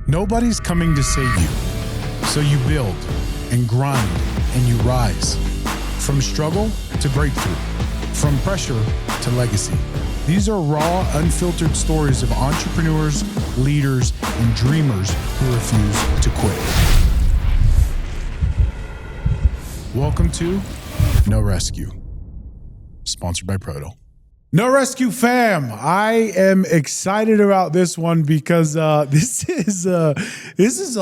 Nobody's coming to save you. So you build and grind and you rise. From struggle to breakthrough. From pressure to legacy. These are raw, unfiltered stories of entrepreneurs, leaders, and dreamers who refuse to quit. Welcome to No Rescue, sponsored by Proto. No Rescue fam, I am excited about this one because this is a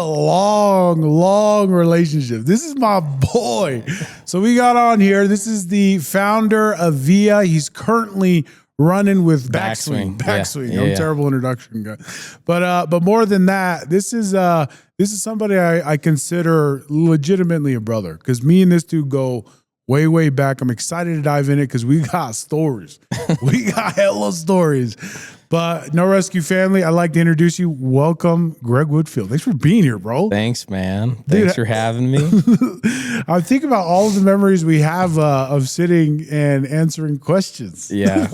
long relationship. This is my boy. So we got on here. This is the founder of Via. He's currently running with Backswing. I'm terrible introduction guy, but more than that, this is somebody I consider legitimately a brother because me and this dude go way back. I'm excited to dive in it because we got stories. We got hella stories. But No Rescue family, I'd like to introduce you. Welcome, Greg Woodfield. Thanks for being here, bro. Thanks, man. Thanks for having me. I think about all of the memories we have of sitting and answering questions. Yeah.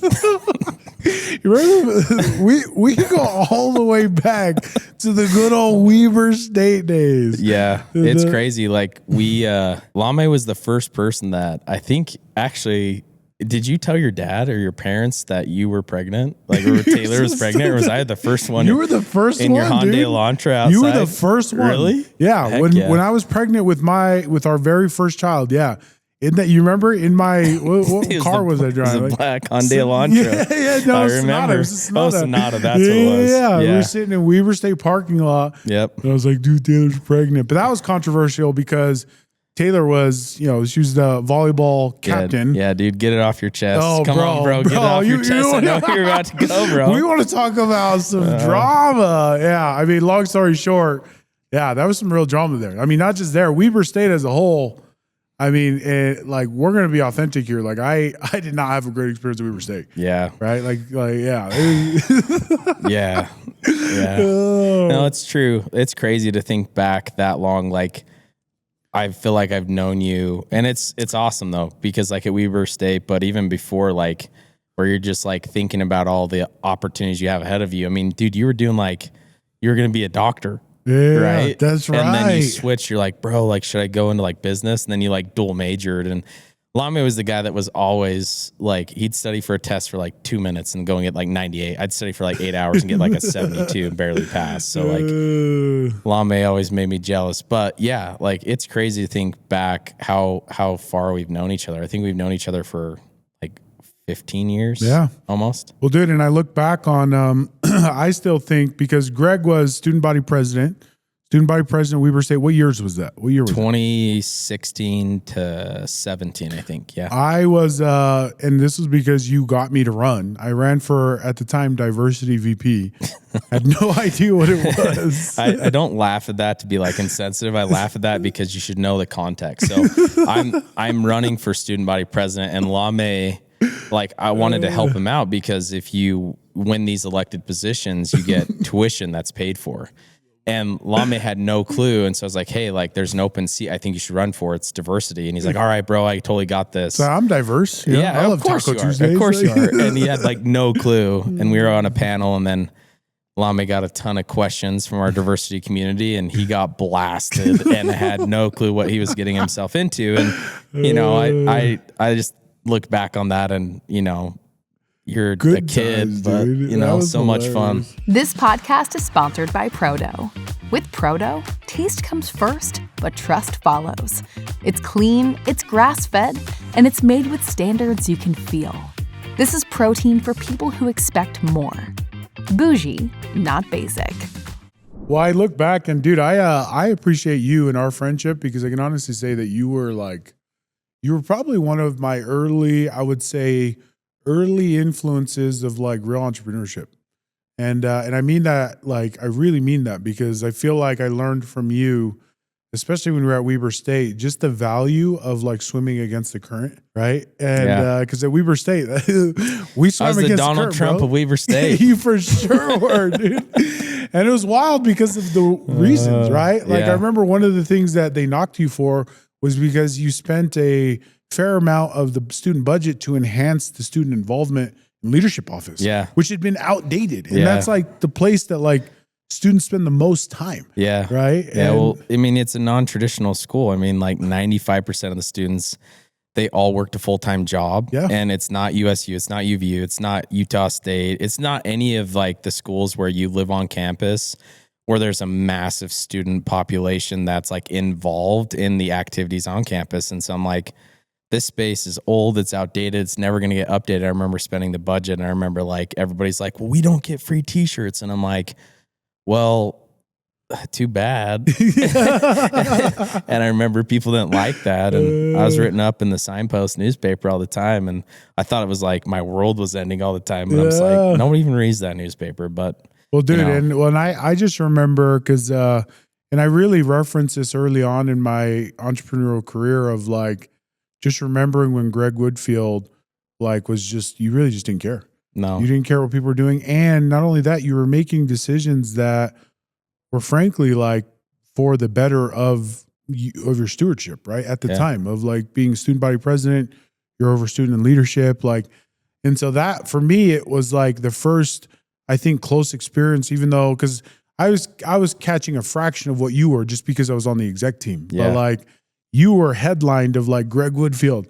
You remember, we go all the way back to the good old Weber State days. Yeah, it's crazy. Like Lame was the first person that I think actually. Did you tell your dad or your parents that you were pregnant? Like, or Taylor was pregnant, or was I the first one? You were the first in one, your Hyundai dude. Elantra outside. You were the first one. Really? Yeah. Heck When I was pregnant with our very first child. Yeah. In that, you remember in my what car was I driving? It was a black Hyundai Elantra. Yeah. No, I it was remember. Sonata. It was a Sonata. Oh, Sonata. That's what it was. Yeah. We were sitting in Weber State parking lot. Yep. And I was like, dude, Taylor's pregnant. But that was controversial because Taylor was, she was the volleyball captain. Yeah, dude, get it off your chest. Oh, Come on, bro. Get it off your chest. I know you're about to go, bro. We want to talk about some drama. Yeah, I mean, long story short, yeah, that was some real drama there. I mean, not just there. Weber State as a whole, I mean, we're going to be authentic here. Like, I did not have a great experience at Weber State. Yeah. Right? Yeah. Yeah. No, it's true. It's crazy to think back that long. Like, I feel like I've known you, and it's awesome though, because like at Weber State, but even before, like where you're just like thinking about all the opportunities you have ahead of you. I mean, dude, you were doing like, you were going to be a doctor. Yeah, right. That's right. And then you switch, you're like, bro, like, should I go into like business? And then you like dual majored, and Lame was the guy that was always like, he'd study for a test for like 2 minutes and go and get like 98. I'd study for like 8 hours and get like a 72 and barely pass. So like Lame always made me jealous. But yeah, like it's crazy to think back how far we've known each other. I think we've known each other for like 15 years. Yeah. Almost. Well, dude, and I look back on, I still think because Greg was student body president at Weber State. What years was that? What year was 2016 to 17, I think. Yeah. I was, and this was because you got me to run. I ran for, at the time, diversity VP. Had no idea what it was. I don't laugh at that to be like insensitive. I laugh at that because you should know the context. So I'm running for student body president, and Lame, like I wanted to help him out because if you win these elected positions, you get tuition that's paid for. And Lame had no clue. And so I was like, hey, like there's an open seat I think you should run for. It's diversity. And he's like, all right, bro, I totally got this. So I'm diverse. Yeah, I love of course Taco you are. Tuesdays. Of course you are. And he had like no clue. And we were on a panel, and then Lame got a ton of questions from our diversity community, and he got blasted and had no clue what he was getting himself into. And, I just look back on that and, you're Good a kid, times, but dude. so much fun. This podcast is sponsored by Proto. With Proto, taste comes first, but trust follows. It's clean, it's grass-fed, and it's made with standards you can feel. This is protein for people who expect more. Bougie, not basic. Well, I look back and dude, I appreciate you and our friendship because I can honestly say that you were probably one of my early influences of like real entrepreneurship. And I mean that, like, I really mean that because I feel like I learned from you, especially when we were at Weber State, just the value of like swimming against the current, right? And because at Weber State, we swam against the Donald current, Trump bro. of Weber State. You for sure were, dude. And it was wild because of the reasons, right? Like I remember one of the things that they knocked you for was because you spent a fair amount of the student budget to enhance the student involvement in leadership office, which had been outdated. And that's like the place that like students spend the most time. Yeah. Right. Yeah. Well, I mean, it's a non-traditional school. I mean, like 95% of the students, they all worked a full-time job. Yeah. And it's not USU, it's not UVU, it's not Utah State. It's not any of like the schools where you live on campus where there's a massive student population that's like involved in the activities on campus. And so I'm like, this space is old, it's outdated, it's never going to get updated. I remember spending the budget, and I remember like everybody's like, well, we don't get free t-shirts. And I'm like, well, too bad. And I remember people didn't like that. And I was written up in the Signpost newspaper all the time. And I thought it was like my world was ending all the time. And I was like, nobody even reads that newspaper. But well, dude, you know. and when I just remember because, and I really referenced this early on in my entrepreneurial career of like, just remembering when Greg Woodfield like was just, you really just didn't care. No, You didn't care what people were doing. And not only that, you were making decisions that were frankly like for the better of your stewardship, right? At the time of like being student body president, you're over student leadership. Like, and so that for me, it was like the first, I think, close experience, even though, cause I was catching a fraction of what you were just because I was on the exec team. Yeah. But like you were headlined of like Greg Woodfield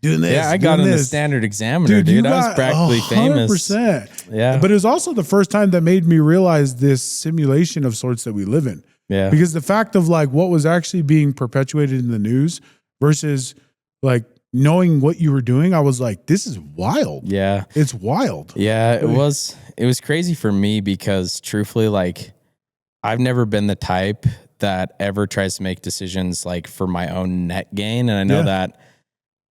doing this. yeah, I got in the Standard Examiner, you dude. I was practically famous. 100%. Yeah. But it was also the first time that made me realize this simulation of sorts that we live in. Yeah. Because the fact of like what was actually being perpetuated in the news versus like knowing what you were doing, I was like, this is wild. Yeah. It's wild. Yeah, it was crazy for me because truthfully, like I've never been the type that ever tries to make decisions like for my own net gain. And I know that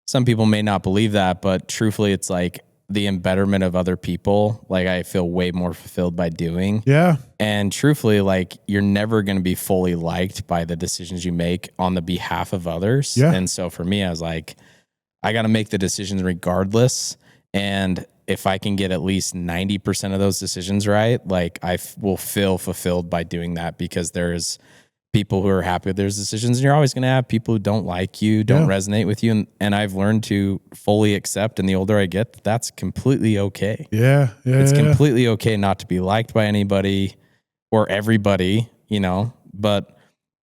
some people may not believe that, but truthfully, it's like the embetterment of other people. Like I feel way more fulfilled by doing. Yeah. And truthfully, like you're never going to be fully liked by the decisions you make on the behalf of others. Yeah. And so for me, I was like, I got to make the decisions regardless. And if I can get at least 90% of those decisions right, like I will feel fulfilled by doing that because there's people who are happy with their decisions, and you're always going to have people who don't like you, don't resonate with you. And I've learned to fully accept, and the older I get, that's completely okay. Yeah. It's completely okay not to be liked by anybody or everybody, you know, but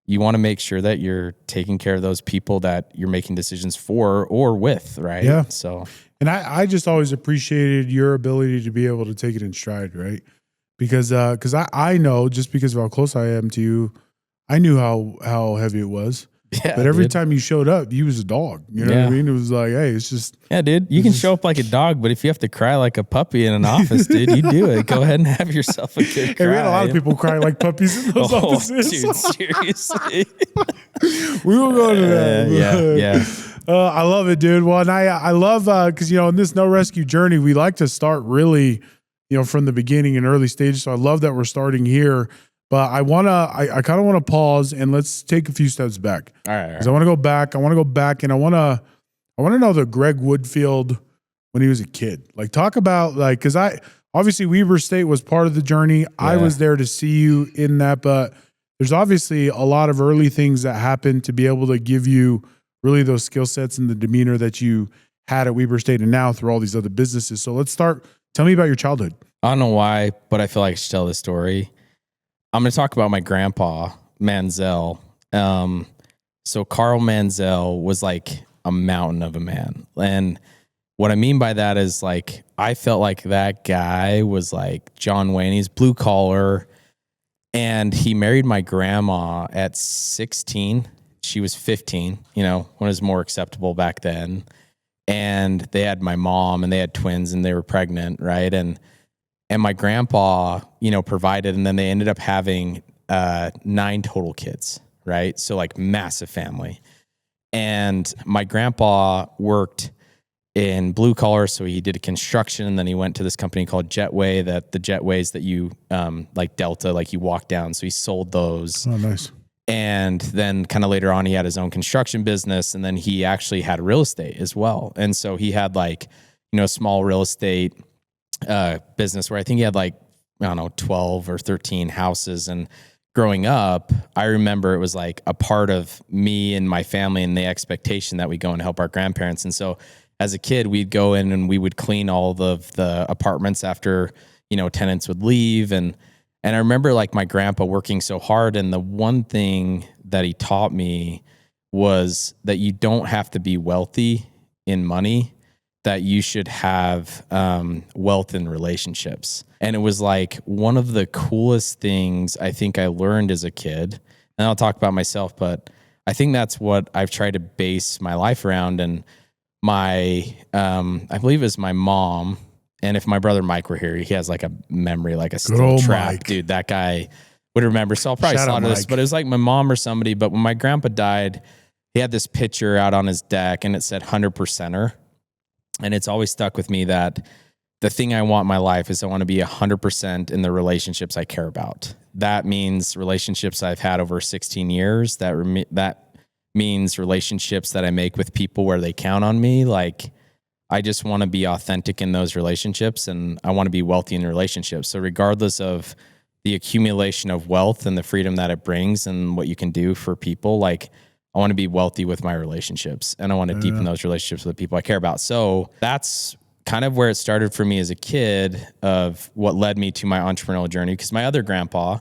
you want to make sure that you're taking care of those people that you're making decisions for or with, right? Yeah. So, and I just always appreciated your ability to be able to take it in stride, right? Because I know just because of how close I am to you, I knew how heavy it was. yeah. But every dude. time you showed up, you was a dog. You know what I mean? It was like, hey, it's just. Yeah, dude, you can show up like a dog, but if you have to cry like a puppy in an office, dude, you do it. Go ahead and have yourself a good cry. Hey, we had a lot of people crying like puppies in those offices. Dude, seriously. We will go to that. Yeah. I love it, dude. Well, and I love, because, in this no rescue journey, we like to start really, from the beginning and early stages. So I love that we're starting here. But I kind of want to pause and let's take a few steps back. All right. Because I want to go back. And I want to know the Greg Woodfield when he was a kid. Like talk about because obviously Weber State was part of the journey. Yeah. I was there to see you in that, but there's obviously a lot of early things that happened to be able to give you really those skill sets and the demeanor that you had at Weber State and now through all these other businesses. So let's start. Tell me about your childhood. I don't know why, but I feel like I should tell this story. I'm going to talk about my grandpa, Manziel. So Carl Manziel was like a mountain of a man. And what I mean by that is like, I felt like that guy was like John Wayne. He's blue collar. And he married my grandma at 16. She was 15, when it was more acceptable back then. And they had my mom and they had twins and they were pregnant, right? And my grandpa, provided, and then they ended up having 9 total kids, right? So like massive family. And my grandpa worked in blue collar, so he did a construction, and then he went to this company called Jetway, that the jetways that you like Delta, like you walk down. So he sold those. Oh, nice. And then kind of later on, he had his own construction business, and then he actually had real estate as well. And so he had like, small real estate business where I think he had like, 12 or 13 houses. And growing up, I remember it was like a part of me and my family and the expectation that we go and help our grandparents. And so as a kid, we'd go in and we would clean all of the apartments after, tenants would leave. And And I remember like my grandpa working so hard. And the one thing that he taught me was that you don't have to be wealthy in money, that you should have wealth in relationships. And it was like one of the coolest things I think I learned as a kid. And I'll talk about myself, but I think that's what I've tried to base my life around. And my, I believe it was my mom. And if my brother Mike were here, he has like a memory, like a steel trap. Mike. Dude, that guy would remember. So I'll probably slaughter this, but it was like my mom or somebody. But when my grandpa died, he had this picture out on his deck and it said 100%er. And it's always stuck with me that the thing I want in my life is I want to be 100% in the relationships I care about. That means relationships I've had over 16 years. That means relationships that I make with people where they count on me. Like, I just want to be authentic in those relationships, and I want to be wealthy in the relationships. So regardless of the accumulation of wealth and the freedom that it brings and what you can do for people, like, I want to be wealthy with my relationships, and I want to deepen those relationships with the people I care about. So that's kind of where it started for me as a kid, of what led me to my entrepreneurial journey. Because my other grandpa,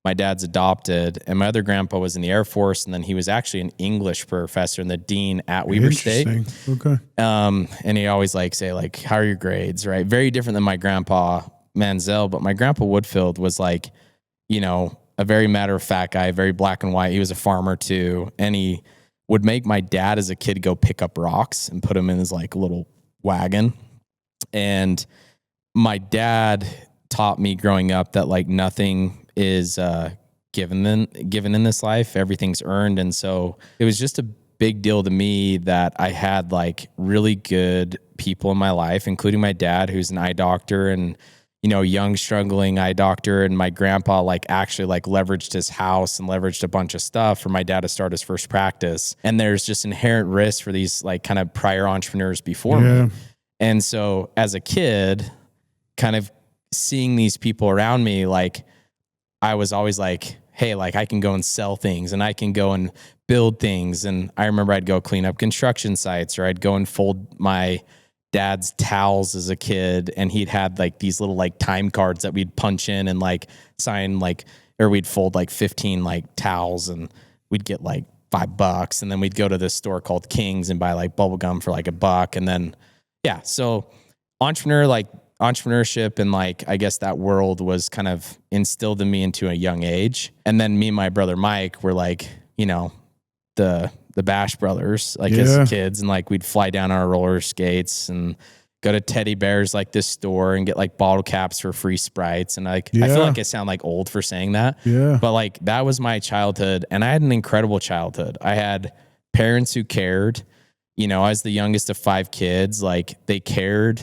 my dad's adopted, and my other grandpa was in the Air Force, and then he was actually an English professor and the dean at Weber State. Okay. And he always like say like, how are your grades, right? Very different than my grandpa Manziel, but my grandpa Woodfield was like, you know, a very matter-of-fact guy, very black and white. He was a farmer too, and he would make my dad as a kid go pick up rocks and put them in his like little wagon. And my dad taught me growing up that like nothing is given in this life. Everything's earned. And so it was just a big deal to me that I had like really good people in my life, including my dad, who's an eye doctor, and you know, young, struggling eye doctor. And my grandpa like actually like leveraged his house and leveraged a bunch of stuff for my dad to start his first practice. And there's just inherent risk for these like kind of prior entrepreneurs before me. And so as a kid, kind of seeing these people around me, like I was always like, hey, like I can go and sell things and I can go and build things. And I remember I'd go clean up construction sites, or I'd go and fold my dad's towels as a kid, and he'd had like these little like time cards that we'd punch in and like sign like, or we'd fold like 15 like towels, and we'd get like $5, and then we'd go to this store called King's and buy like bubble gum for like $1. And then so entrepreneurship and like I guess that world was kind of instilled in me into a young age. And then me and my brother Mike were like, you know, the Bash Brothers, like as kids, and like we'd fly down on our roller skates and go to Teddy Bear's, like this store, and get like bottle caps for free Sprites. And like I feel like I sound like old for saying that, but like that was my childhood, and I had an incredible childhood. I had parents who cared. You know, I was the youngest of 5 kids. Like they cared.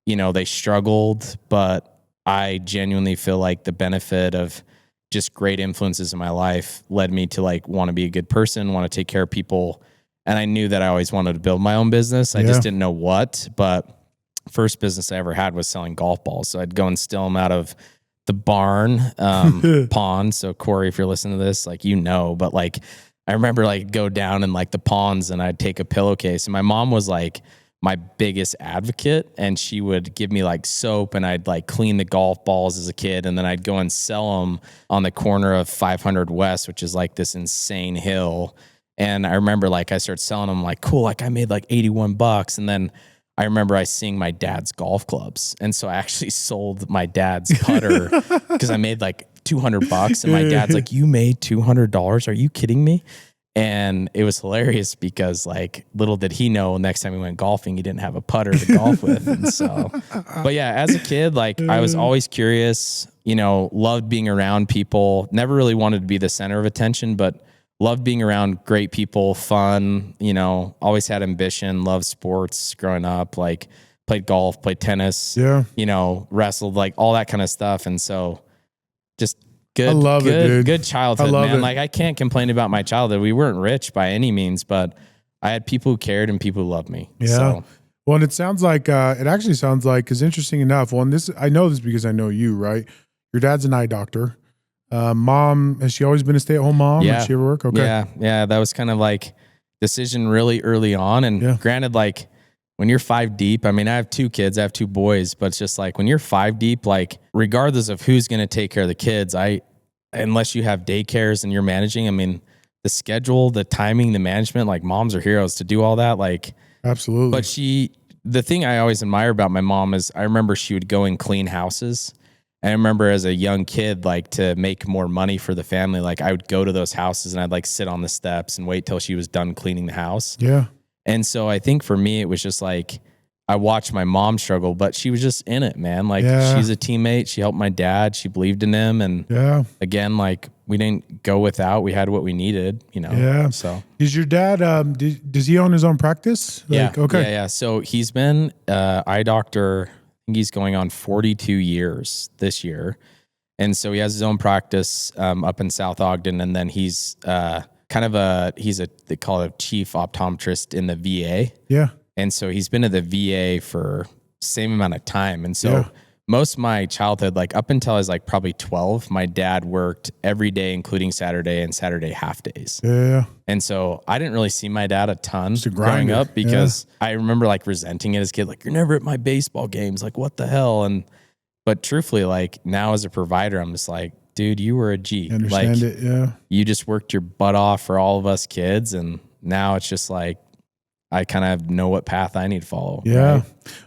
You know, they struggled, but I genuinely feel like the benefit of just great influences in my life led me to like want to be a good person, want to take care of people. And I knew that I always wanted to build my own business. I just didn't know what, but first business I ever had was selling golf balls. So I'd go and steal them out of the barn pond. So Corey, if you're listening to this, like, you know, but like, I remember like go down in like the ponds and I'd take a pillowcase, and my mom was like my biggest advocate, and she would give me like soap, and I'd like clean the golf balls as a kid, and then I'd go and sell them on the corner of 500 West, which is like this insane hill. And I remember like I started selling them, like, cool, like I made like $81. And then I remember I seeing my dad's golf clubs, and so I actually sold my dad's putter because I made like $200, and my dad's like, you made $200? Are you kidding me? And it was hilarious because like little did he know, next time we went golfing, he didn't have a putter to golf with. And so, but yeah, as a kid, like I was always curious, you know, loved being around people, never really wanted to be the center of attention, but loved being around great people, fun, you know, always had ambition, loved sports growing up, like played golf, played tennis, you know, wrestled, like all that kind of stuff. And so just good childhood, man. Like I can't complain about my childhood. We weren't rich by any means, but I had people who cared and people who loved me. So. Well, and it sounds like, it actually sounds like, because interesting enough, I know this because I know you, right? Your dad's an eye doctor. Mom, has she always been a stay-at-home mom? Yeah. Did she ever work? Okay. Yeah. That was kind of like decision really early on. And granted, like when you're 5 deep, I mean, I have 2 kids, I have 2 boys, but it's just like when you're 5 deep, like regardless of who's going to take care of the kids, unless you have daycares and you're managing, I mean, the schedule, the timing, the management, like moms are heroes to do all that. Like, absolutely. But the thing I always admire about my mom is I remember she would go and clean houses. I remember as a young kid, like to make more money for the family, like I would go to those houses and I'd like sit on the steps and wait till she was done cleaning the house. Yeah. And so I think for me, it was just like, I watched my mom struggle, but she was just in it, man. Like she's a teammate. She helped my dad. She believed in him. And again, like we didn't go without, we had what we needed, you know? Yeah. So is your dad, does he own his own practice? Like, yeah. Okay. Yeah. So he's been eye doctor. I think he's going on 42 years this year. And so he has his own practice up in South Ogden. And then he's they call it a chief optometrist in the VA. Yeah. And so he's been at the VA for same amount of time. And so most of my childhood, like up until I was like probably 12, my dad worked every day, including Saturday and Saturday half days. Yeah. And so I didn't really see my dad a ton growing grinder. up because I remember like resenting it as a kid. Like, you're never at my baseball games. Like, what the hell? But truthfully, like now as a provider, I'm just like, dude, you were a G. Understand like, it. Yeah. You just worked your butt off for all of us kids. And now it's just like, I kind of know what path I need to follow. Yeah. Right?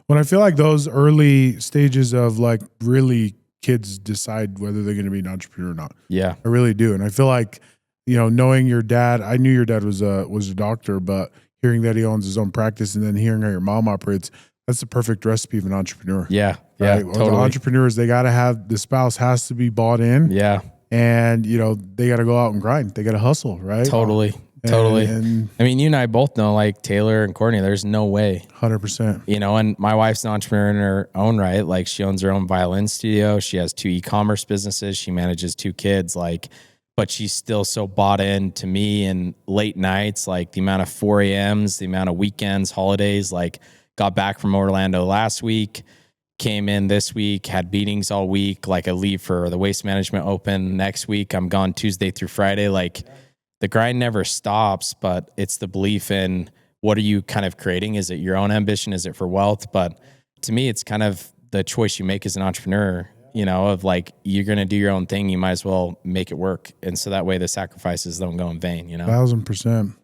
When I feel like those early stages of like really kids decide whether they're going to be an entrepreneur or not. Yeah. I really do. And I feel like, you know, knowing your dad, I knew your dad was a doctor, but hearing that he owns his own practice and then hearing how your mom operates, that's the perfect recipe of an entrepreneur. Yeah. Right? Yeah. Totally. Entrepreneurs, they got to have, the spouse has to be bought in. Yeah. And, you know, they got to go out and grind. They got to hustle, right? Totally. And I mean, you and I both know, like Taylor and Courtney, there's no way. 100%. You know, and my wife's an entrepreneur in her own right. Like she owns her own violin studio. She has 2 e-commerce businesses. She manages 2 kids. Like, but she's still so bought in to me, and late nights, like the amount of 4 a.m.s, the amount of weekends, holidays, like got back from Orlando last week, came in this week, had meetings all week. Like I leave for the Waste Management Open next week. I'm gone Tuesday through Friday. Like the grind never stops, but it's the belief in what are you kind of creating? Is it your own ambition? Is it for wealth? But to me, it's kind of the choice you make as an entrepreneur, you know, of like, you're going to do your own thing. You might as well make it work. And so that way the sacrifices don't go in vain, you know? 1,000%.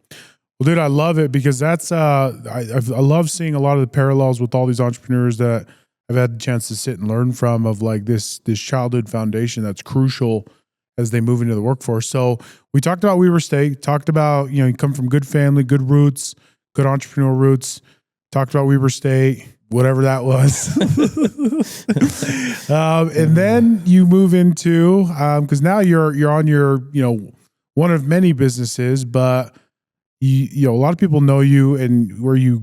Well, dude, I love it because that's, I love seeing a lot of the parallels with all these entrepreneurs that I've had the chance to sit and learn from, of like this childhood foundation that's crucial as they move into the workforce. So we talked about Weber State, talked about, you know, you come from good family, good roots, good entrepreneurial roots, talked about Weber State, whatever that was. And then you move into, cause now you're on your, you know, one of many businesses, but you know, a lot of people know you, and where you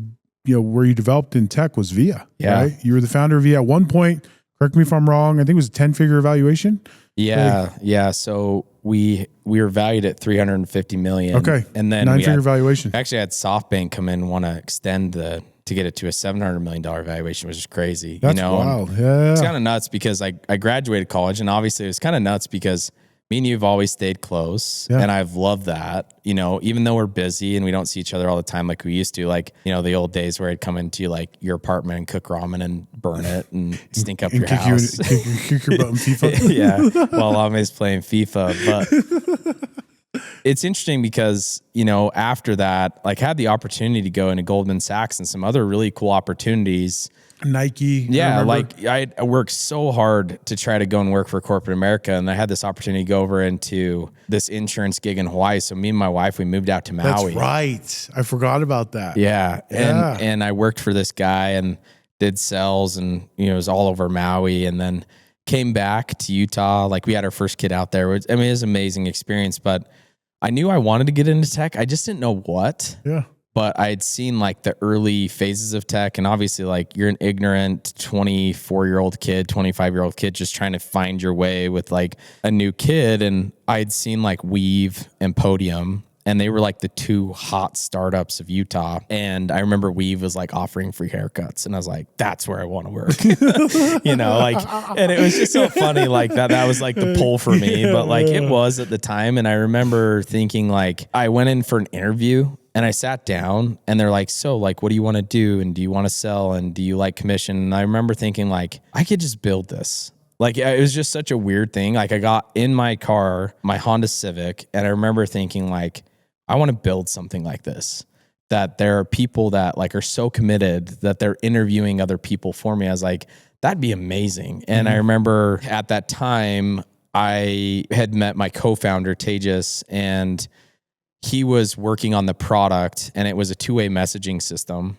developed in tech was Via, right? You were the founder of Via at one point. Correct me if I'm wrong. I think it was a 10-figure evaluation. Yeah. Yeah. So we were valued at $350 million. Okay. And then 9-figure valuation. Actually had SoftBank come in and want to extend to get it to a $700 million valuation, which is crazy. That's, you know? wild. Yeah. It's kind of nuts because I graduated college, and obviously it was kind of nuts because me and you have always stayed close, and I've loved that, you know, even though we're busy and we don't see each other all the time like we used to, like, you know, the old days where I'd come into like your apartment and cook ramen and burn it and stink up your house. Kick your butt in FIFA. Yeah, while I'm always playing FIFA. But it's interesting because, you know, after that, like had the opportunity to go into Goldman Sachs and some other really cool opportunities. Nike. Yeah, like I worked so hard to try to go and work for corporate America, and I had this opportunity to go over into this insurance gig in Hawaii. So me and my wife, we moved out to Maui. That's right. I forgot about that. Yeah. And I worked for this guy and did sales, and you know, it was all over Maui, and then came back to Utah. Like we had our first kid out there. I mean, it was an amazing experience, but I knew I wanted to get into tech. I just didn't know what. Yeah. But I had seen like the early phases of tech, and obviously like you're an ignorant 24-year-old kid, 25-year-old kid just trying to find your way with like a new kid. And I had seen like Weave and Podium, and they were like the 2 hot startups of Utah. And I remember Weave was like offering free haircuts, and I was like, that's where I want to work. You know, like, and it was just so funny like that was like the pull for me, but like it was at the time. And I remember thinking like, I went in for an interview, And I sat down and they're like, so like, what do you want to do? And do you want to sell? And do you like commission? And I remember thinking like, I could just build this. Like, it was just such a weird thing. Like, I got in my car, my Honda Civic, and I remember thinking like, I want to build something like this, that there are people that like are so committed that they're interviewing other people for me. I was like, that'd be amazing. And I remember at that time I had met my co-founder Tejas, and he was working on the product, and it was a two-way messaging system.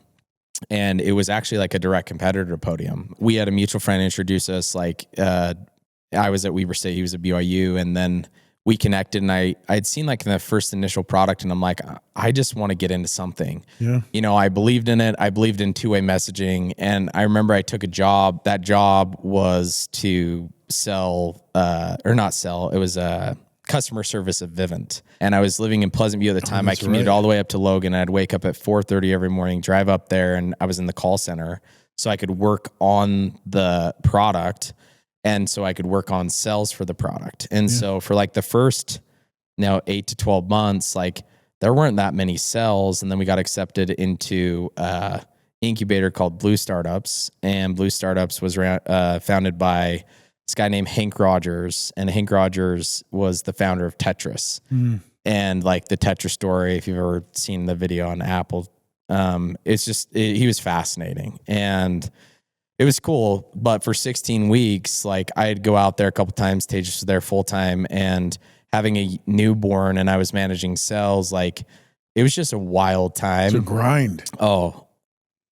And it was actually like a direct competitor to Podium. We had a mutual friend introduce us. Like, I was at Weber State, he was at BYU, and then we connected. And I'd seen like the first initial product, and I'm like, I just want to get into something. Yeah. You know, I believed in it. I believed in two-way messaging. And I remember I took a job. That job was to sell, or not sell. It was customer service at Vivint. And I was living in Pleasant View at the time. I commuted all the way up to Logan. I'd wake up at 4:30 every morning, drive up there, and I was in the call center so I could work on the product, and so I could work on sales for the product. And so for like the first 8 to 12 months, like there weren't that many sales. And then we got accepted into incubator called Blue Startups, and Blue Startups was founded by this guy named Hank Rogers, and Hank Rogers was the founder of Tetris. And like the Tetris story, if you've ever seen the video on Apple, it's just, he was fascinating and it was cool. But for 16 weeks, like I'd go out there a couple times, Tejas was there full time, and having a newborn, and I was managing sales. Like it was just a wild time. It's a grind. Oh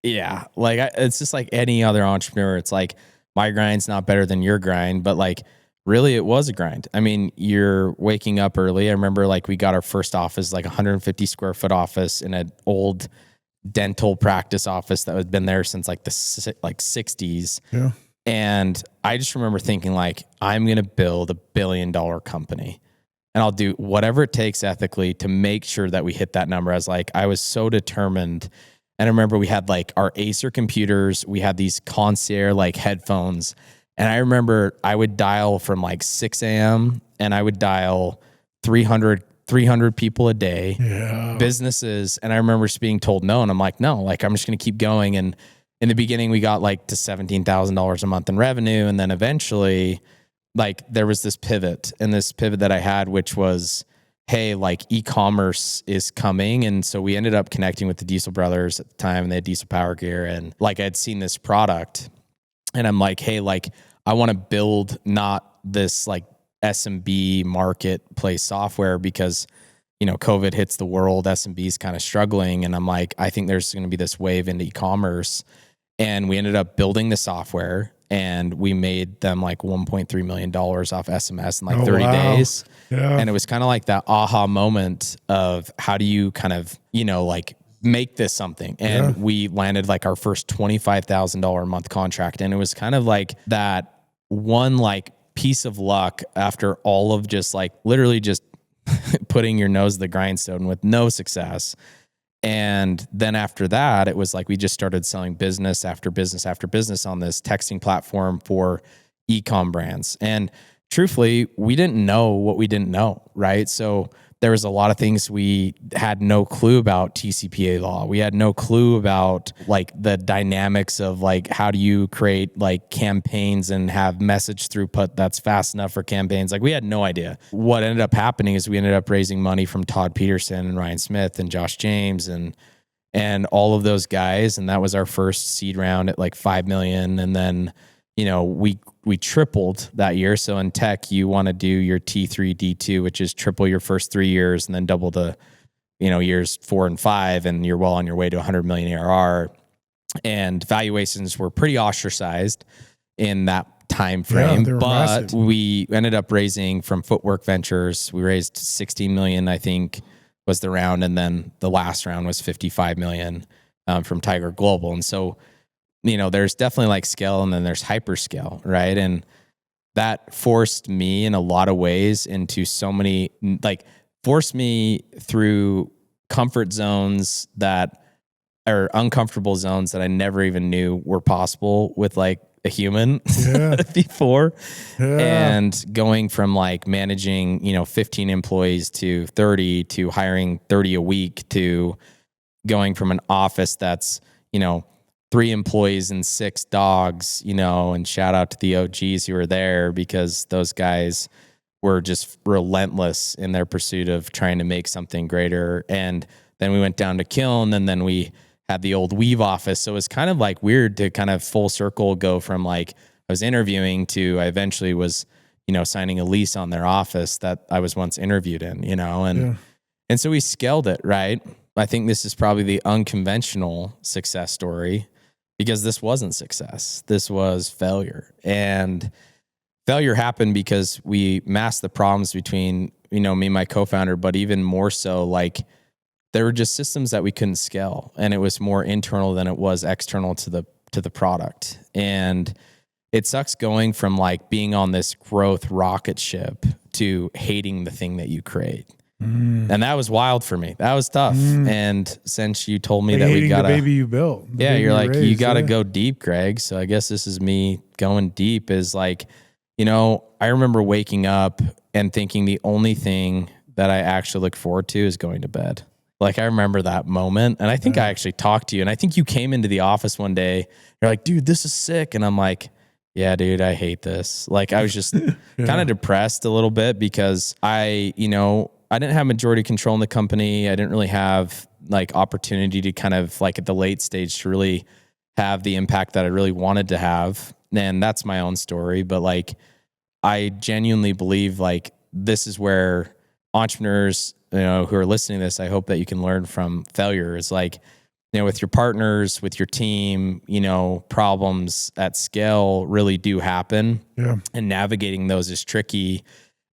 yeah. Like it's just like any other entrepreneur. It's like, my grind's not better than your grind, but like really it was a grind. I mean, you're waking up early. I remember like we got our first office, like 150 square foot office in an old dental practice office that had been there since like the 60s. Yeah. And I just remember thinking like, I'm going to build $1 billion company, and I'll do whatever it takes ethically to make sure that we hit that number. I was so determined. And I remember we had like our Acer computers, we had these concierge like headphones. And I remember I would dial from like 6 a.m. and I would dial 300 people a day, businesses. And I remember just being told no. And I'm like, no, like I'm just going to keep going. And in the beginning, we got like to $17,000 a month in revenue. And then eventually like there was this pivot that I had, which was, hey, like e-commerce is coming. And so we ended up connecting with the Diesel brothers at the time, and they had Diesel Power Gear. And like, I'd seen this product and I'm like, hey, like I want to build not this like SMB marketplace software, because, you know, COVID hits the world, SMB is kind of struggling. And I'm like, I think there's going to be this wave into e-commerce. And we ended up building the software, and we made them like $1.3 million off SMS in like 30 days. Yeah. And it was kind of like that aha moment of how do you kind of, you know, like make this something. And we landed like our first $25,000 a month contract. And it was kind of like that one like piece of luck after all of just like literally just putting your nose to the grindstone with no success. And then after that, it was like we just started selling business after business after business on this texting platform for e-com brands. And truthfully, we didn't know what we didn't know, right? So there was a lot of things we had no clue about TCPA law. We had no clue about like the dynamics of like how do you create like campaigns and have message throughput that's fast enough for campaigns. Like we had no idea. What ended up happening is we ended up raising money from Todd Peterson and Ryan Smith and Josh James and all of those guys. And that was our first seed round at like 5 million. And then, you know, we tripled that year. So in tech, you want to do your T3, D2, which is triple your first 3 years and then double the, you know, years 4 and 5, and you're well on your way to 100 million ARR. And valuations were pretty ostracized in that time frame. Yeah, but massive. We ended up raising from Footwork Ventures. We raised 16 million, I think, was the round, and then the last round was 55 million from Tiger Global. And so, you know, there's definitely like scale and then there's hyperscale, right? And that forced me in a lot of ways into so many, like forced me through comfort zones that are uncomfortable zones that I never even knew were possible with like a human before. And going from like managing, 15 employees to 30 to hiring 30 a week to going from an office that's, 3 employees and 6 dogs, and shout out to the OGs who were there because those guys were just relentless in their pursuit of trying to make something greater. And then we went down to Kiln, and then we had the old Weave office. So it's kind of like weird to kind of full circle go from like I was interviewing to I eventually was, signing a lease on their office that I was once interviewed in, and so we scaled it, right? I think this is probably the unconventional success story because this wasn't success. This was failure. And failure happened because we masked the problems between, me and my co-founder, but even more so, like there were just systems that we couldn't scale, and it was more internal than it was external to the product. And it sucks going from like being on this growth rocket ship to hating the thing that you create. And that was wild for me. That was tough. And since you told me like that we got the baby you built, you're like, you got to go deep, Greg. So I guess this is me going deep is like, I remember waking up and thinking the only thing that I actually look forward to is going to bed. Like I remember that moment. And I think I actually talked to you, and I think you came into the office one day. You're like, dude, this is sick. And I'm like, yeah, dude, I hate this. Like I was just kind of depressed a little bit because I didn't have majority control in the company. I didn't really have like opportunity to kind of like at the late stage to really have the impact that I really wanted to have. And that's my own story. But like, I genuinely believe like this is where entrepreneurs, who are listening to this, I hope that you can learn from failure is like, with your partners, with your team, problems at scale really do happen. Yeah. And navigating those is tricky.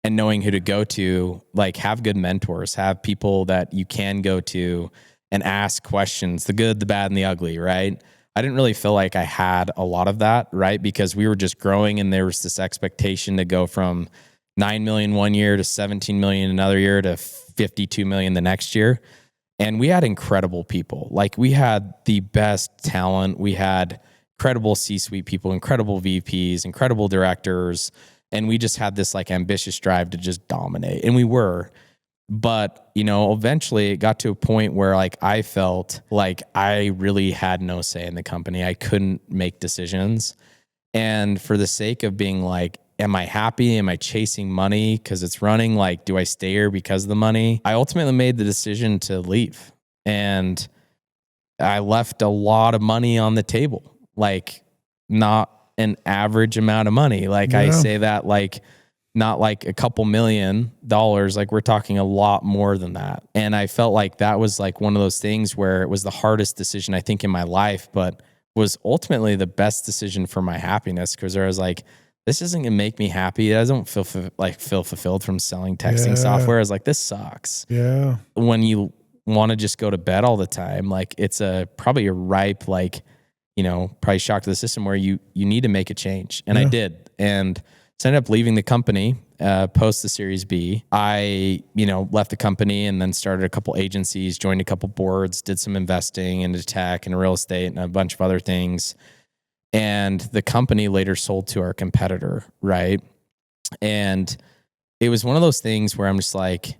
And knowing who to go to, like have good mentors, have people that you can go to and ask questions, the good, the bad, and the ugly, right? I didn't really feel like I had a lot of that, right? Because we were just growing and there was this expectation to go from 9 million one year to 17 million another year to 52 million the next year. And we had incredible people. Like we had the best talent. We had incredible C-suite people, incredible VPs, incredible directors. And we just had this like ambitious drive to just dominate. And we were. But, eventually it got to a point where like I felt like I really had no say in the company. I couldn't make decisions. And for the sake of being like, am I happy? Am I chasing money because it's running? Like, do I stay here because of the money? I ultimately made the decision to leave. And I left a lot of money on the table, like not an average amount of money. Like I say that like, not like a couple $1 million, like we're talking a lot more than that. And I felt like that was like one of those things where it was the hardest decision I think in my life, but was ultimately the best decision for my happiness. Cause I was like, this isn't gonna make me happy. I don't feel fulfilled from selling texting software. I was like, this sucks. Yeah. When you want to just go to bed all the time, like it's probably a ripe, like, probably shock to the system where you need to make a change. And I did. And so I ended up leaving the company post the Series B. I, left the company and then started a couple agencies, joined a couple boards, did some investing into tech and real estate and a bunch of other things. And the company later sold to our competitor, right? And it was one of those things where I'm just like,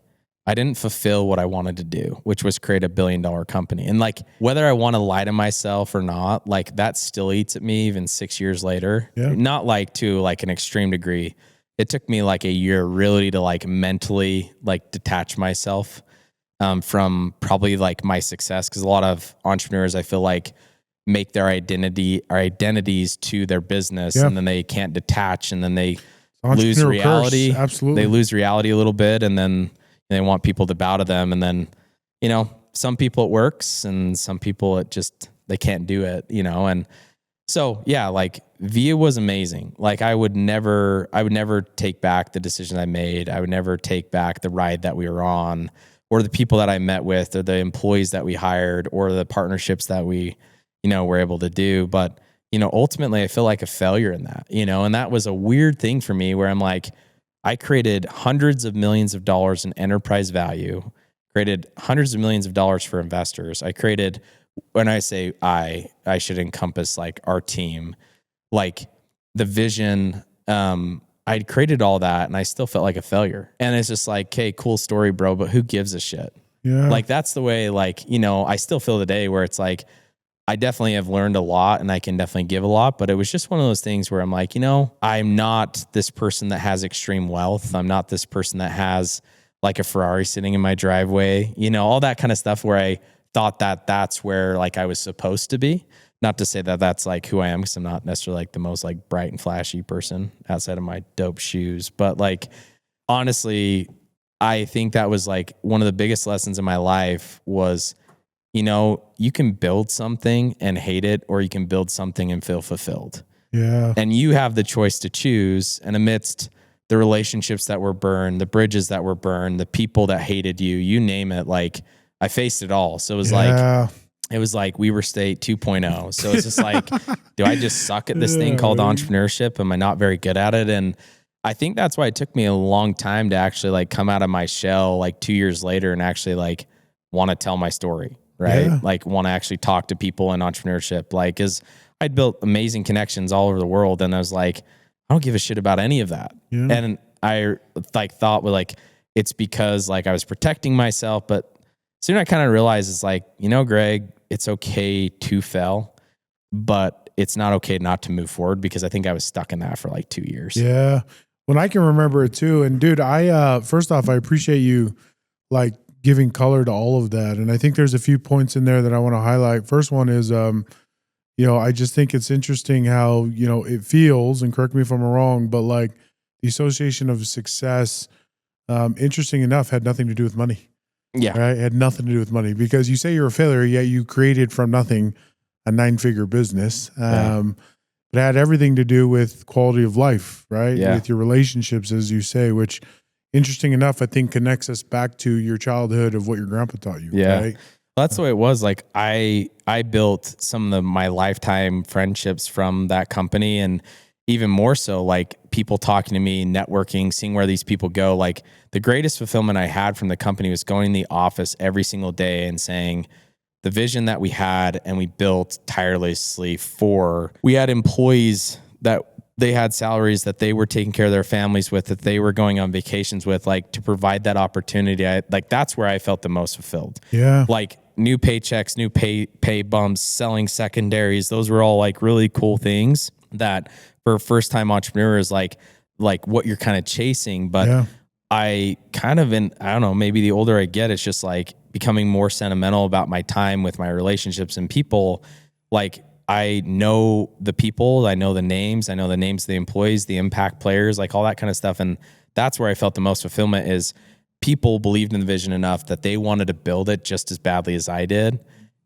I didn't fulfill what I wanted to do, which was create $1 billion company. And like, whether I want to lie to myself or not, like that still eats at me even 6 years later. Yeah. Not like to like an extreme degree. It took me like a year really to like mentally like detach myself from probably like my success. Cause a lot of entrepreneurs, I feel like, make their identities to their business and then they can't detach and then they lose reality. Absolutely. They lose reality a little bit and then they want people to bow to them. And then, some people it works and some people it just, they can't do it, And so, yeah, like Via was amazing. Like I would never take back the decision I made. I would never take back the ride that we were on or the people that I met with or the employees that we hired or the partnerships that we, were able to do. But, ultimately I feel like a failure in that, and that was a weird thing for me where I'm like, I created hundreds of millions of dollars in enterprise value, created hundreds of millions of dollars for investors. I created, when I say I should encompass like our team, like the vision, I'd created all that and I still felt like a failure. And it's just like, okay, cool story, bro, but who gives a shit? Yeah. Like, that's the way, like, you know, I still feel today where it's like, I definitely have learned a lot and I can definitely give a lot, but it was just one of those things where I'm like, you know, I'm not this person that has extreme wealth. I'm not this person that has like a Ferrari sitting in my driveway, you know, all that kind of stuff where I thought that that's where like I was supposed to be. Not to say that that's like who I am, because I'm not necessarily like the most like bright and flashy person outside of my dope shoes. But like, honestly, I think that was like one of the biggest lessons in my life was, you know, you can build something and hate it, or you can build something and feel fulfilled. Yeah. And you have the choice to choose. And amidst the relationships that were burned, the bridges that were burned, the people that hated you, you name it, like I faced it all. So it was like Weaver State 2.0. So it's just like, do I just suck at this thing called entrepreneurship? Am I not very good at it? And I think that's why it took me a long time to actually like come out of my shell like 2 years later and actually like want to tell my story. Right. Yeah. Like want to actually talk to people in entrepreneurship. Like, cause I'd built amazing connections all over the world. And I was like, I don't give a shit about any of that. Yeah. And I like thought well, like, it's because like I was protecting myself, but soon I kind of realized it's like, you know, Greg, it's okay to fail, but it's not okay not to move forward, because I think I was stuck in that for like 2 years. Yeah. When I can remember it too. And dude, first off, I appreciate you like giving color to all of that. And I think there's a few points in there that I want to highlight. First one is, you know, I just think it's interesting how, you know, it feels, and correct me if I'm wrong, but like the association of success, interesting enough, had nothing to do with money. Yeah. Right? It had nothing to do with money, because you say you're a failure, yet you created from nothing a 9-figure business. But it had everything to do with quality of life, right? Yeah. With your relationships, as you say, which, interesting enough, I think connects us back to your childhood of what your grandpa taught you. Yeah. Right? That's the way it was. Like I built some of my lifetime friendships from that company, and even more so, like people talking to me, networking, seeing where these people go. Like the greatest fulfillment I had from the company was going in the office every single day and saying the vision that we had and we built tirelessly for. We had employees that they had salaries that they were taking care of their families with, that they were going on vacations with, like to provide that opportunity. That's where I felt the most fulfilled. Yeah. Like new paychecks, new pay bumps, selling secondaries. Those were all like really cool things that for a first time entrepreneur is like what you're kind of chasing. But I kind of, I don't know, maybe the older I get, it's just like becoming more sentimental about my time with my relationships and people. Like I know the people, I know the names of the employees, the impact players, like all that kind of stuff. And that's where I felt the most fulfillment is people believed in the vision enough that they wanted to build it just as badly as I did,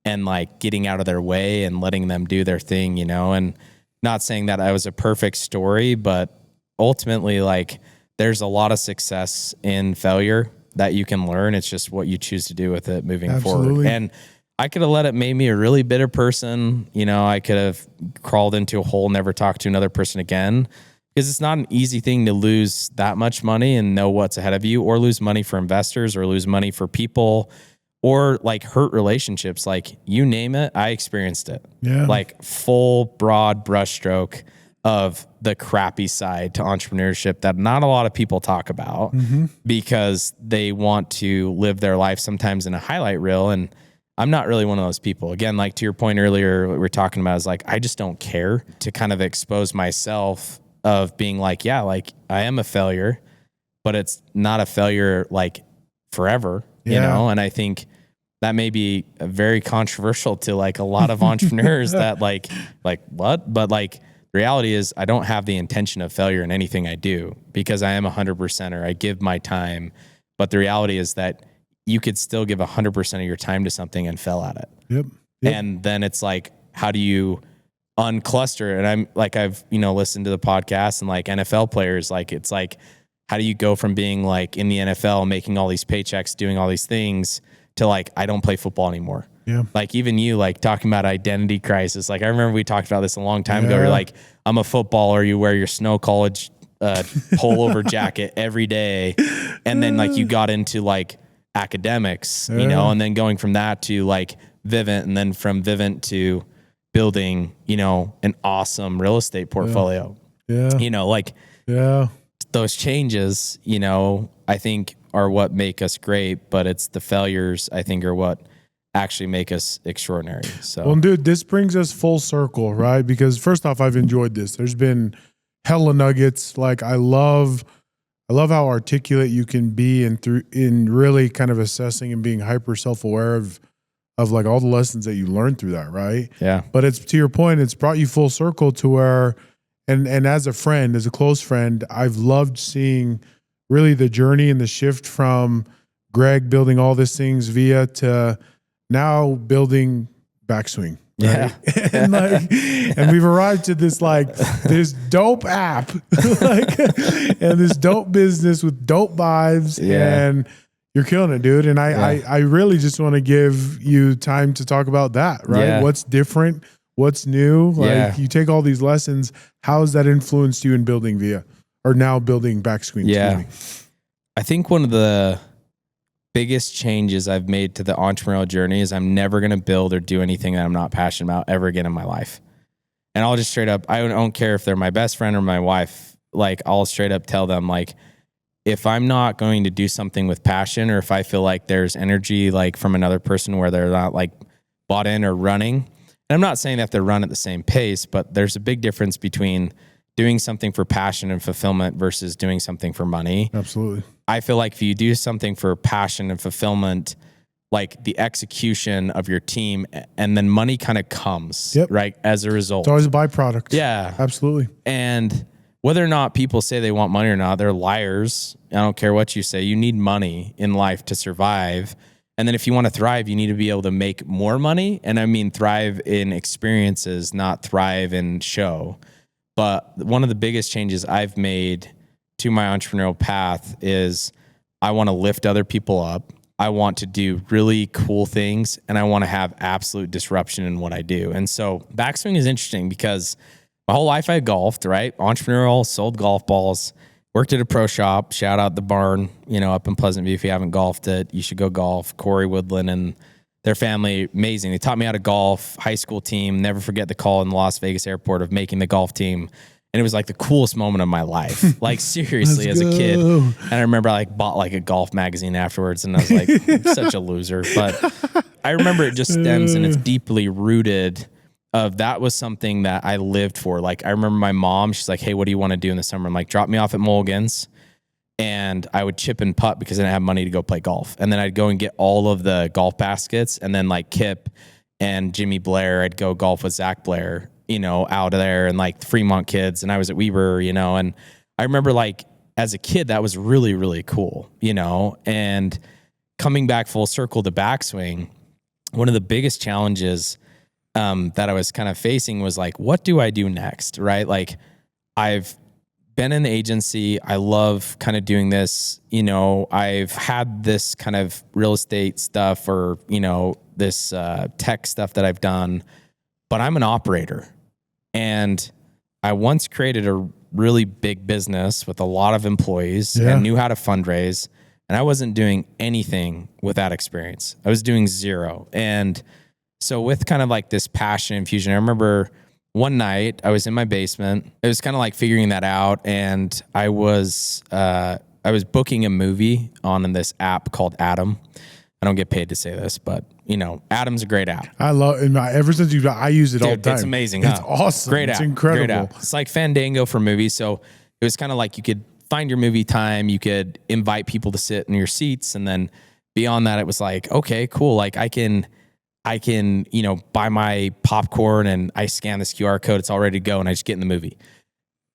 and like getting out of their way and letting them do their thing, you know, and not saying that I was a perfect story, but ultimately like there's a lot of success in failure that you can learn. It's just what you choose to do with it moving forward. And I could have let it make me a really bitter person. You know, I could have crawled into a hole, never talked to another person again, because it's not an easy thing to lose that much money and know what's ahead of you, or lose money for investors, or lose money for people, or like hurt relationships. Like you name it, I experienced it. Yeah. Like full broad brushstroke of the crappy side to entrepreneurship that not a lot of people talk about because they want to live their life sometimes in a highlight reel. And I'm not really one of those people. Again, like to your point earlier, what we were talking about is like, I just don't care to kind of expose myself of being like, yeah, like I am a failure, but it's not a failure like forever, you know? And I think that may be very controversial to like a lot of entrepreneurs that like what? But like the reality is I don't have the intention of failure in anything I do, because I am 100%er. I give my time, but the reality is that you could still give 100% of your time to something and fail at it. Yep. And then it's like, how do you uncluster? And I'm like, I've, you know, listened to the podcast and like NFL players, like, it's like, how do you go from being like in the NFL, making all these paychecks, doing all these things, to like, I don't play football anymore. Yeah. Like even you like talking about identity crisis. Like I remember we talked about this a long time ago. You're like, I'm a footballer. You wear your Snow College pullover jacket every day. And then like you got into like academics, you know, and then going from that to like Vivint, and then from Vivint to building, you know, an awesome real estate portfolio. Yeah. You know, like those changes, you know, I think are what make us great, but it's the failures I think are what actually make us extraordinary. So, well, dude, this brings us full circle, right? Because first off, I've enjoyed this. There's been hella nuggets. Like I love how articulate you can be in really kind of assessing and being hyper self-aware of like all the lessons that you learned through that, right? Yeah. But it's, to your point, it's brought you full circle to where, and as a friend, as a close friend, I've loved seeing really the journey and the shift from Greg building all these things via to now building Backswing. Right? Yeah. and we've arrived to this this dope app and this dope business with dope vibes, and you're killing it, dude. And I really just want to give you time to talk about that, right? Yeah. What's different? What's new? Like you take all these lessons. How has that influenced you in building Via, or now building Backswing? Yeah. I think one of the biggest changes I've made to the entrepreneurial journey is I'm never going to build or do anything that I'm not passionate about ever again in my life. And I'll just straight up, I don't care if they're my best friend or my wife, like I'll straight up tell them, like, if I'm not going to do something with passion, or if I feel like there's energy like from another person where they're not like bought in or running, and I'm not saying that they run at the same pace, but there's a big difference between doing something for passion and fulfillment versus doing something for money. Absolutely. I feel like if you do something for passion and fulfillment, like the execution of your team, and then money kind of comes, right, as a result. It's always a byproduct. Yeah. Absolutely. And whether or not people say they want money or not, they're liars. I don't care what you say. You need money in life to survive. And then if you want to thrive, you need to be able to make more money. And I mean, thrive in experiences, not thrive in show. But one of the biggest changes I've made to my entrepreneurial path is I want to lift other people up. I want to do really cool things, and I want to have absolute disruption in what I do. And so Backswing is interesting because my whole life I golfed, right? Entrepreneurial, sold golf balls, worked at a pro shop, shout out the barn, you know, up in Pleasant View. If you haven't golfed it, you should go golf. Corey Woodland and their family, amazing. They taught me how to golf, high school team. Never forget the call in the Las Vegas airport of making the golf team. And it was like the coolest moment of my life. Like seriously, as a kid. And I remember I like bought like a golf magazine afterwards, and I was like, I'm such a loser. But I remember it just stems, and it's deeply rooted of that was something that I lived for. Like I remember my mom, she's like, hey, what do you want to do in the summer? I'm like, drop me off at Mulligan's. And I would chip and putt because I didn't have money to go play golf. And then I'd go and get all of the golf baskets, and then like Kip and Jimmy Blair, I'd go golf with Zach Blair, you know, out of there, and like the Fremont kids. And I was at Weber, you know, and I remember like as a kid, that was really, really cool, you know. And coming back full circle to Backswing, one of the biggest challenges that I was kind of facing was like, what do I do next? Right? Like I've been in the agency. I love kind of doing this. You know, I've had this kind of real estate stuff, or, you know, this tech stuff that I've done, but I'm an operator. And I once created a really big business with a lot of employees and knew how to fundraise. And I wasn't doing anything with that experience. I was doing zero. And so with kind of like this passion infusion, I remember one night I was in my basement. It was kind of like figuring that out. And I was booking a movie on this app called Atom. I don't get paid to say this, but you know, Atom's a great app. I love it. Ever since I use it all the time. It's amazing. It's huh? awesome. Great It's app. incredible. Great app. It's like Fandango for movies. So it was kind of like you could find your movie time. You could invite people to sit in your seats. And then beyond that, it was like, okay, cool. Like I can, you know, buy my popcorn and I scan this QR code. It's all ready to go. And I just get in the movie.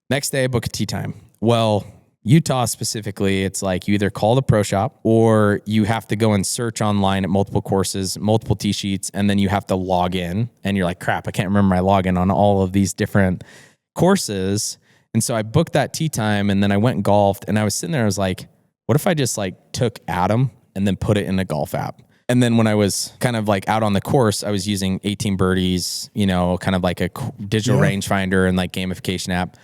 Next day I book a tea time. Well, Utah specifically, it's like you either call the pro shop or you have to go and search online at multiple courses, multiple tee sheets, and then you have to log in. And you're like, crap, I can't remember my login on all of these different courses. And so I booked that tee time, and then I went and golfed, and I was sitting there, I was like, what if I just like took Atom and then put it in a golf app? And then when I was kind of like out on the course, I was using 18 Birdies, you know, kind of like a digital rangefinder and like gamification app.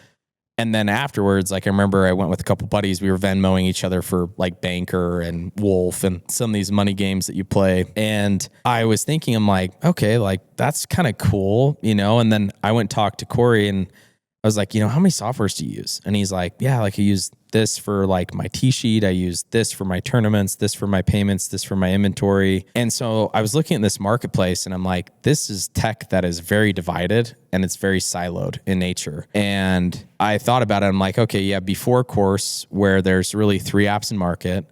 And then afterwards, like I remember I went with a couple buddies. We were Venmoing each other for like Banker and Wolf and some of these money games that you play. And I was thinking, I'm like, okay, like that's kind of cool, you know? And then I went and talked to Corey, and I was like, how many softwares do you use? And he's like, yeah, like I use this for like my T-sheet. I use this for my tournaments, this for my payments, this for my inventory. And so I was looking at this marketplace and I'm like, this is tech that is very divided and it's very siloed in nature. And I thought about it. I'm like, okay, yeah, before course where there's really 3 apps in market.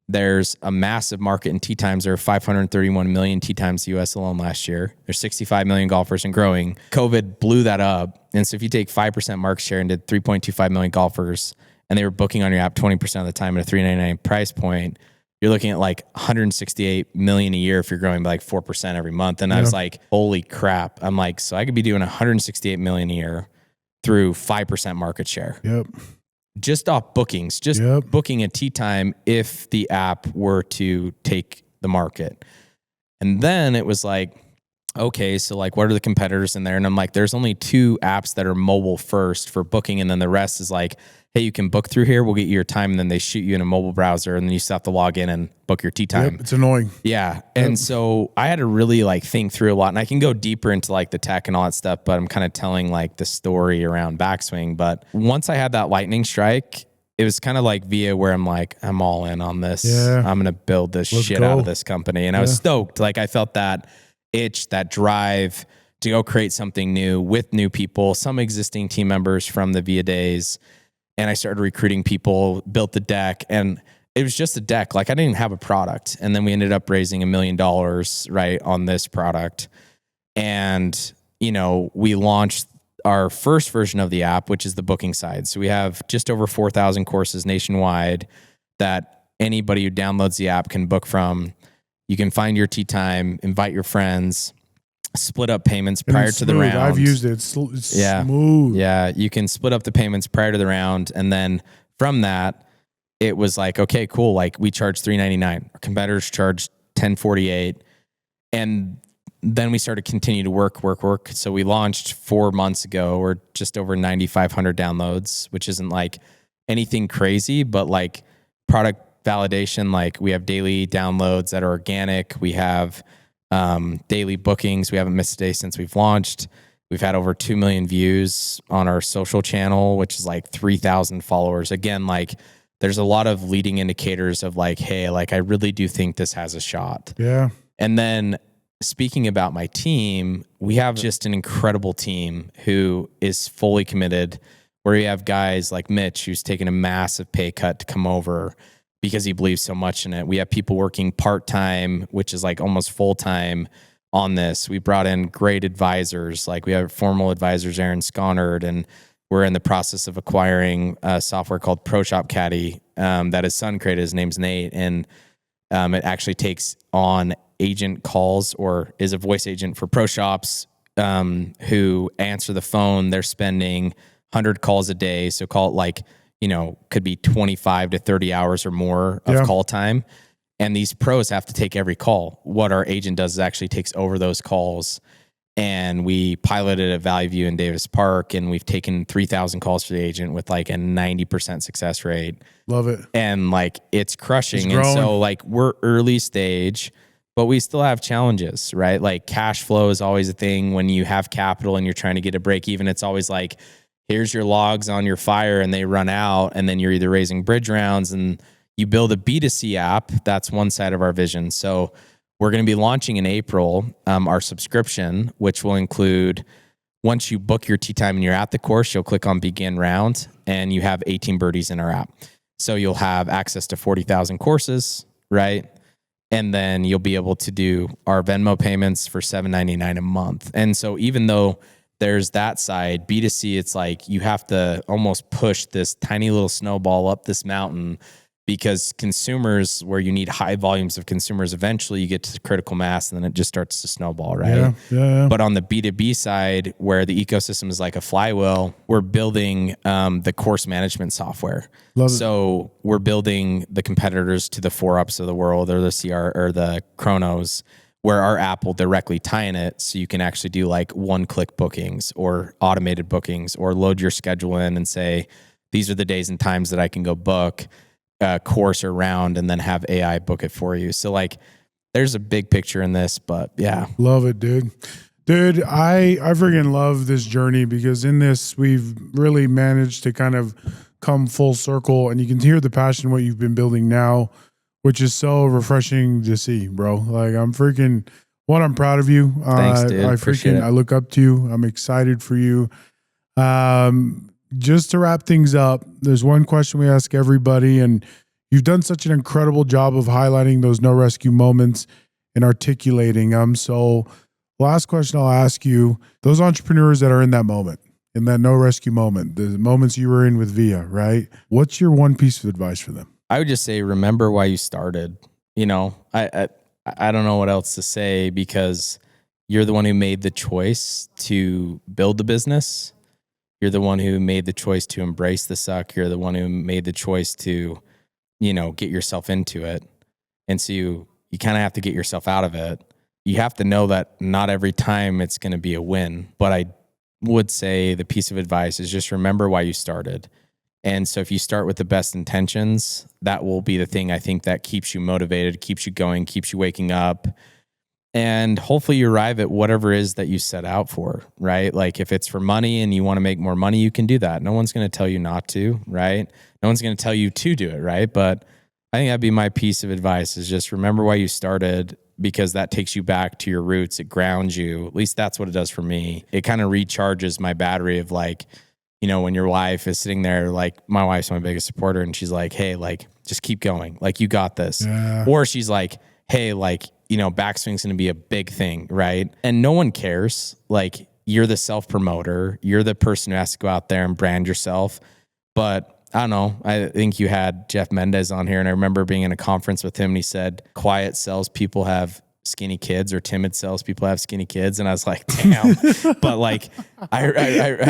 There's a massive market in tee times. There are 531 million tee times US alone last year. There's 65 million golfers and growing. COVID blew that up. And so if you take 5% market share and did 3.25 million golfers and they were booking on your app 20% of the time at a $3.99 price point, you're looking at like 168 million a year if you're growing by like 4% every month. And I was like, holy crap. I'm like, so I could be doing 168 million a year through 5% market share. Yep. Just off bookings, booking a tee time if the app were to take the market. And then it was like, okay, so like what are the competitors in there? And I'm like, there's only 2 apps that are mobile first for booking. And then the rest is like, hey, you can book through here. We'll get you your time. And then they shoot you in a mobile browser and then you still have to log in and book your tee time. Yep, it's annoying. Yeah. And so I had to really like think through a lot, and I can go deeper into like the tech and all that stuff, but I'm kind of telling like the story around backswing. But once I had that lightning strike, it was kind of like via where I'm like, I'm all in on this. Yeah. I'm going to build this shit out of this company. And I was stoked. Like I felt that itch, that drive to go create something new with new people, some existing team members from the VIA days. And I started recruiting people, built the deck, and it was just a deck. Like I didn't even have a product. And then we ended up raising $1 million, right, on this product. And, we launched our first version of the app, which is the booking side. So we have just over 4,000 courses nationwide that anybody who downloads the app can book from. You can find your tee time, invite your friends, split up payments prior to the round. I've used it. It's smooth. Yeah. You can split up the payments prior to the round. And then from that, it was like, okay, cool. Like we charge $3.99. Our competitors charge $10.48. And then we started to continue to work. So we launched 4 months ago. We're just over 9,500 downloads, which isn't like anything crazy, but like product validation. Like we have daily downloads that are organic. We have daily bookings. We haven't missed a day since we've launched. We've had over 2 million views on our social channel, which is like 3,000 followers. Again, like there's a lot of leading indicators of like, hey, like I really do think this has a shot. Yeah. And then speaking about my team, we have just an incredible team who is fully committed, where we have guys like Mitch, who's taken a massive pay cut to come over because he believes so much in it. We have people working part-time, which is like almost full-time on this. We brought in great advisors. Like we have formal advisors, Aaron Sconard, and we're in the process of acquiring a software called ProShop Caddy that his son created. His name's Nate. And it actually takes on agent calls or is a voice agent for pro shops who answer the phone. They're spending 100 calls a day. So call it like, could be 25 to 30 hours or more of call time. And these pros have to take every call. What our agent does is actually takes over those calls. And we piloted at Valley View in Davis Park, and we've taken 3,000 calls for the agent with like a 90% success rate. Love it. And like, it's crushing. And so like we're early stage, but we still have challenges, right? Like cash flow is always a thing when you have capital and you're trying to get a break even. It's always like, here's your logs on your fire and they run out, and then you're either raising bridge rounds and you build a B2C app. That's one side of our vision. So we're going to be launching in April our subscription, which will include, once you book your tee time and you're at the course, you'll click on begin round and you have 18 birdies in our app. So you'll have access to 40,000 courses, right? And then you'll be able to do our Venmo payments for $7.99 a month. And so even though there's that side, B2C, it's like you have to almost push this tiny little snowball up this mountain, because consumers, where you need high volumes of consumers, eventually you get to critical mass and then it just starts to snowball, right? Yeah. But on the B2B side, where the ecosystem is like a flywheel, we're building the course management software. So we're building the competitors to the 4UPs of the world, or the CR or the Chronos, where our app will directly tie in it. So you can actually do like one-click bookings or automated bookings, or load your schedule in and say, these are the days and times that I can go book a course or round, and then have AI book it for you. So like there's a big picture in this, but yeah. Love it, dude. Dude, I freaking love this journey because in this, we've really managed to kind of come full circle, and you can hear the passion what you've been building now, which is so refreshing to see, bro. Like I'm proud of you. Thanks, dude. Appreciate it. I look up to you. I'm excited for you. Just to wrap things up, there's one question we ask everybody, and you've done such an incredible job of highlighting those no rescue moments and articulating them. So last question I'll ask you, those entrepreneurs that are in that moment, in that no rescue moment, the moments you were in with Via, right? What's your one piece of advice for them? I would just say, remember why you started. You know, I don't know what else to say because you're the one who made the choice to build the business. You're the one who made the choice to embrace the suck. You're the one who made the choice to, you know, get yourself into it. And so you kind of have to get yourself out of it. You have to know that not every time it's going to be a win. But I would say the piece of advice is just remember why you started. And so if you start with the best intentions, that will be the thing I think that keeps you motivated, keeps you going, keeps you waking up. And hopefully you arrive at whatever it is that you set out for, right? Like if it's for money and you want to make more money, you can do that. No one's going to tell you not to, right? No one's going to tell you to do it, right? But I think that'd be my piece of advice is just remember why you started, because that takes you back to your roots. It grounds you. At least that's what it does for me. It kind of recharges my battery of like, you know, when your wife is sitting there, like my wife's my biggest supporter and she's like, hey, like just keep going. Like you got this. Yeah. Or she's like, hey, like, you know, backswing's going to be a big thing, right? And no one cares. Like you're the self-promoter. You're the person who has to go out there and brand yourself. But I don't know. I think you had Jeff Mendez on here, and I remember being in a conference with him, and he said, quiet salespeople have skinny kids, or timid salespeople have skinny kids. And I was like, damn. But like, I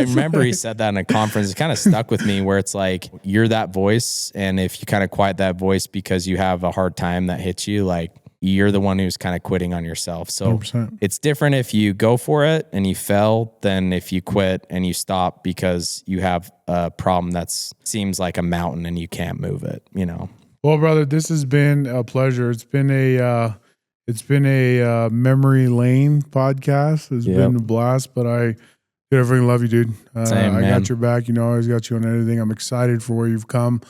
remember he said that in a conference. It kind of stuck with me where it's like, you're that voice. And if you kind of quiet that voice because you have a hard time that hits you, like, you're the one who's kind of quitting on yourself. So 100%. It's different if you go for it and you fail than if you quit and you stop because you have a problem that seems like a mountain and you can't move it, you know? Well, brother, this has been a pleasure. It's been a memory lane podcast. It's been a blast, but I freaking love you, dude. Same, I got your back. You know, I always got you on everything. I'm excited for where you've come.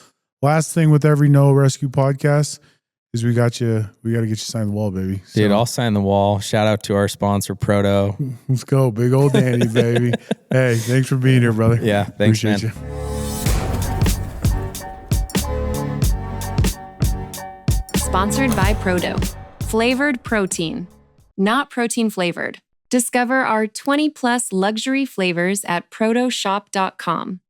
Last thing with every No Rescue podcast is we got to get you signed the wall, baby. So, dude, I'll sign the wall. Shout out to our sponsor, Proto. Let's go. Big old Danny, baby. Hey, thanks for being here, brother. Yeah, thanks, appreciate man. You. Sponsored by Proto. Flavored protein. Not protein flavored. Discover our 20 plus luxury flavors at protoshop.com.